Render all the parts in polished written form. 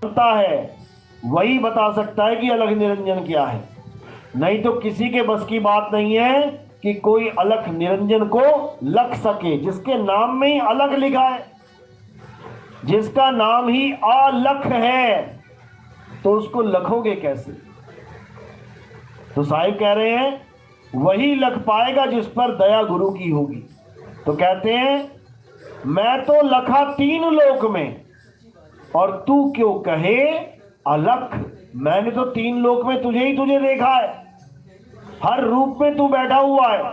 जानता है वही बता सकता है कि अलख निरंजन क्या है, नहीं तो किसी के बस की बात नहीं है कि कोई अलख निरंजन को लख सके। जिसके नाम में ही अलख लिखा है, जिसका नाम ही अलख है, तो उसको लखोगे कैसे? तो साहिब कह रहे हैं वही लख पाएगा जिस पर दया गुरु की होगी। तो कहते हैं मैं तो लखा तीन लोक में और तू क्यों कहे अलख। मैंने तो तीन लोक में तुझे ही तुझे देखा है, हर रूप में तू बैठा हुआ है।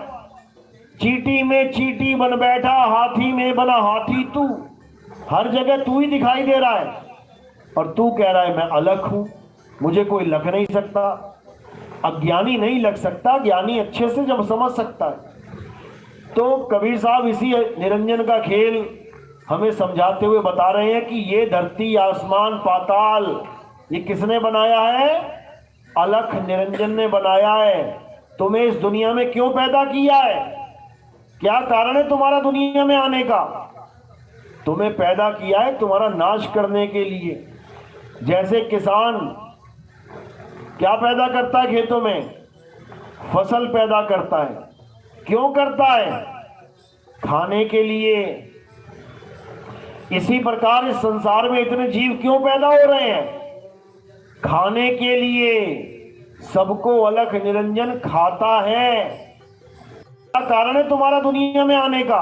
चींटी में चींटी बन बैठा, हाथी में बना हाथी तू, हर जगह तू ही दिखाई दे रहा है। और तू कह रहा है मैं अलख हूं, मुझे कोई लख नहीं सकता। अज्ञानी नहीं लग सकता, ज्ञानी अच्छे से जब समझ सकता है। तो कबीर साहब इसी निरंजन का खेल हमें समझाते हुए बता रहे हैं कि ये धरती आसमान पाताल ये किसने बनाया है? अलख निरंजन ने बनाया है। तुम्हें इस दुनिया में क्यों पैदा किया है? क्या कारण है तुम्हारा दुनिया में आने का? तुम्हें पैदा किया है तुम्हारा नाश करने के लिए। जैसे किसान क्या पैदा करता है खेतों में? फसल पैदा करता है। क्यों करता है? खाने के लिए। इसी प्रकार इस संसार में इतने जीव क्यों पैदा हो रहे हैं? खाने के लिए। सबको अलख निरंजन खाता है। क्या कारण है तुम्हारा दुनिया में आने का?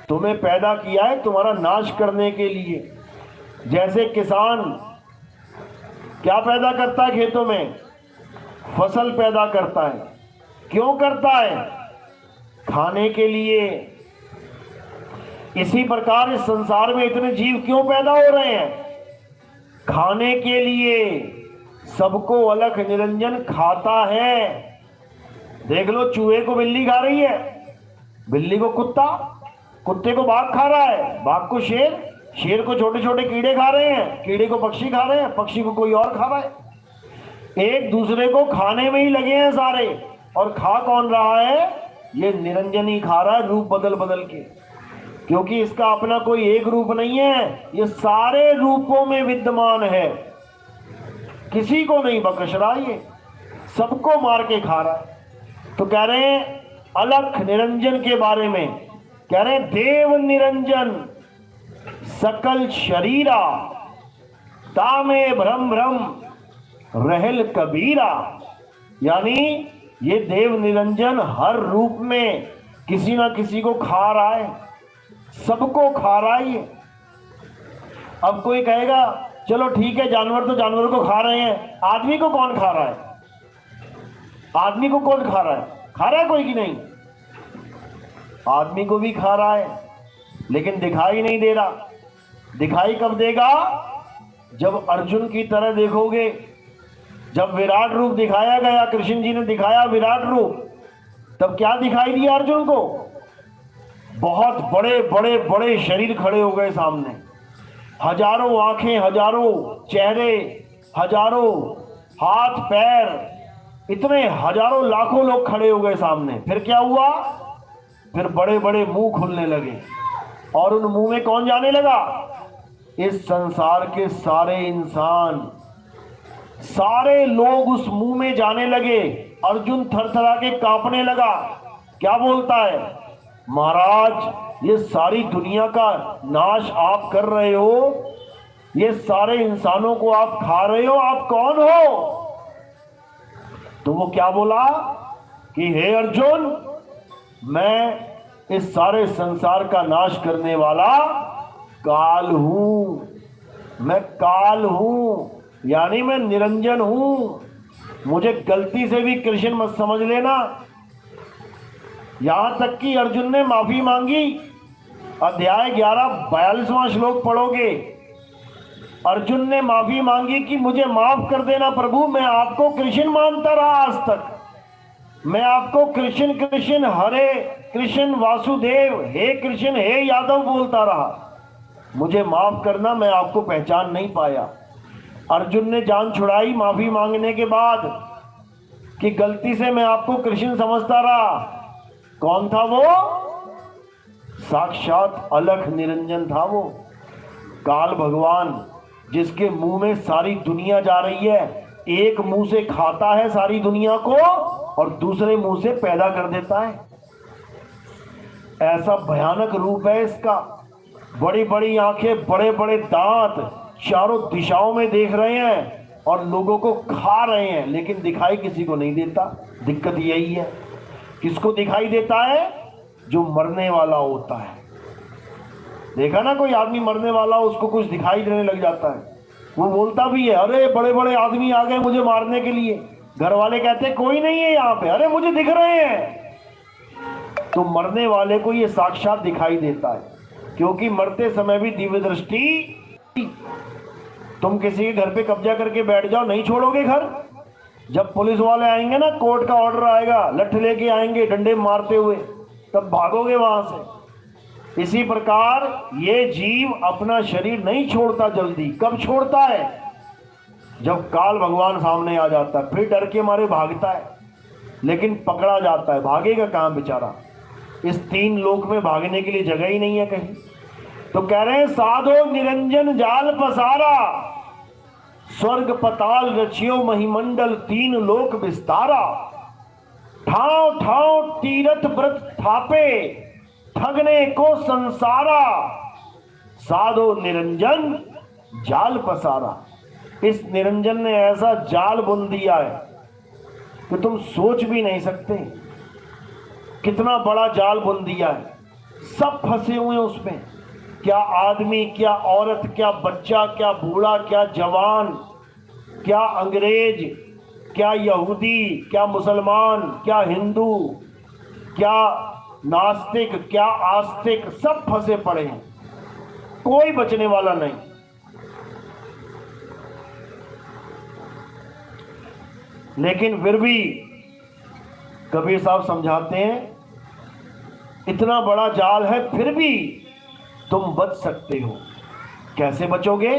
तुम्हें पैदा किया है तुम्हारा नाश करने के लिए। जैसे किसान क्या पैदा करता है खेतों में? फसल पैदा करता है। क्यों करता है? खाने के लिए। इसी प्रकार इस संसार में इतने जीव क्यों पैदा हो रहे हैं? खाने के लिए। सबको अलख निरंजन खाता है। देख लो, चूहे को बिल्ली खा रही है, बिल्ली को कुत्ता, कुत्ते को बाघ खा रहा है, बाघ को शेर, शेर को छोटे छोटे कीड़े खा रहे हैं, कीड़े को पक्षी खा रहे हैं, पक्षी को कोई और खा रहा है। एक दूसरे को खाने में ही लगे हैं सारे। और खा कौन रहा है? ये निरंजन ही खा रहा है, रूप बदल बदल के। क्योंकि इसका अपना कोई एक रूप नहीं है, ये सारे रूपों में विद्यमान है। किसी को नहीं बख्श रहा, ये सबको मार के खा रहा है। तो कह रहे हैं अलख निरंजन के बारे में, कह रहे हैं देव निरंजन सकल शरीरा, तामे भ्रम भ्रम रहल कबीरा। यानी ये देव निरंजन हर रूप में किसी ना किसी को खा रहा है, सबको खा रहा है ये। अब कोई कहेगा चलो ठीक है, जानवर तो जानवर को खा रहे हैं, आदमी को कौन खा रहा है? आदमी को कौन खा रहा है? खा रहा है कोई कि नहीं? आदमी को भी खा रहा है, लेकिन दिखाई नहीं दे रहा। दिखाई कब देगा? जब अर्जुन की तरह देखोगे। जब विराट रूप दिखाया गया, कृष्ण जी ने दिखाया विराट रूप, तब क्या दिखाई दिया अर्जुन को? बहुत बड़े बड़े बड़े शरीर खड़े हो गए सामने, हजारों आंखें, हजारों चेहरे, हजारों हाथ पैर, इतने हजारों लाखों लोग खड़े हो गए सामने। फिर क्या हुआ? फिर बड़े बड़े मुंह खुलने लगे, और उन मुंह में कौन जाने लगा? इस संसार के सारे इंसान, सारे लोग उस मुंह में जाने लगे। अर्जुन थरथरा के कांपने लगा। क्या बोलता है? महाराज ये सारी दुनिया का नाश आप कर रहे हो, ये सारे इंसानों को आप खा रहे हो, आप कौन हो? तो वो क्या बोला कि हे अर्जुन, मैं इस सारे संसार का नाश करने वाला काल हूं। मैं काल हूं, यानी मैं निरंजन हूं। मुझे गलती से भी कृष्ण मत समझ लेना। यहां तक कि अर्जुन ने माफी मांगी। अध्याय 11 42वां श्लोक पढ़ोगे, अर्जुन ने माफी मांगी कि मुझे माफ कर देना प्रभु, मैं आपको कृष्ण मानता रहा आज तक। मैं आपको कृष्ण कृष्ण हरे कृष्ण वासुदेव, हे कृष्ण हे यादव बोलता रहा। मुझे माफ करना, मैं आपको पहचान नहीं पाया। अर्जुन ने जान छुड़ाई माफी मांगने के बाद कि गलती से मैं आपको कृष्ण समझता रहा। कौन था वो? साक्षात अलख निरंजन था वो, काल भगवान, जिसके मुंह में सारी दुनिया जा रही है, एक मुंह से खाता है सारी दुनिया को और दूसरे मुंह से पैदा कर देता है। ऐसा भयानक रूप है इसका। बड़ी बड़ी आंखें, बड़े बड़े दांत, चारों दिशाओं में देख रहे हैं और लोगों को खा रहे हैं, लेकिन दिखाई किसी को नहीं देता। दिक्कत यही है। किसको दिखाई देता है? जो मरने वाला होता है। देखा ना, कोई आदमी मरने वाला, उसको कुछ दिखाई देने लग जाता है, वो बोलता भी है, अरे बड़े बड़े आदमी आ गए मुझे मारने के लिए। घर वाले कहते हैं कोई नहीं है यहाँ पे, अरे मुझे दिख रहे हैं। तो मरने वाले को ये साक्षात दिखाई देता है, क्योंकि मरते समय भी दिव्य दृष्टि। तुम किसी के घर पे कब्जा करके बैठ जाओ, नहीं छोड़ोगे घर। जब पुलिस वाले आएंगे ना, कोर्ट का ऑर्डर आएगा, लठ लेके आएंगे डंडे मारते हुए, तब भागोगे वहां से। इसी प्रकार ये जीव अपना शरीर नहीं छोड़ता जल्दी। कब छोड़ता है? जब काल भगवान सामने आ जाता है, फिर डर के मारे भागता है, लेकिन पकड़ा जाता है। भागेगा कहां बेचारा? इस 3 लोक में भागने के लिए जगह ही नहीं है कहीं। तो कह रहे हैं, साधो निरंजन जाल पसारा, स्वर्ग पताल रचियो महिमंडल, 3 लोक विस्तारा। ठाव ठाव तीरथ व्रत थापे, ठगने को संसारा, साधो निरंजन जाल पसारा। इस निरंजन ने ऐसा जाल बुन दिया है कि तुम सोच भी नहीं सकते कितना बड़ा जाल बुन दिया है। सब फंसे हुए हैं उसमें। क्या आदमी, क्या औरत, क्या बच्चा, क्या बूढ़ा, क्या जवान, क्या अंग्रेज, क्या यहूदी, क्या मुसलमान, क्या हिंदू, क्या नास्तिक, क्या आस्तिक, सब फंसे पड़े हैं, कोई बचने वाला नहीं। लेकिन फिर भी कबीर साहब समझाते हैं, इतना बड़ा जाल है फिर भी तुम बच सकते हो। कैसे बचोगे?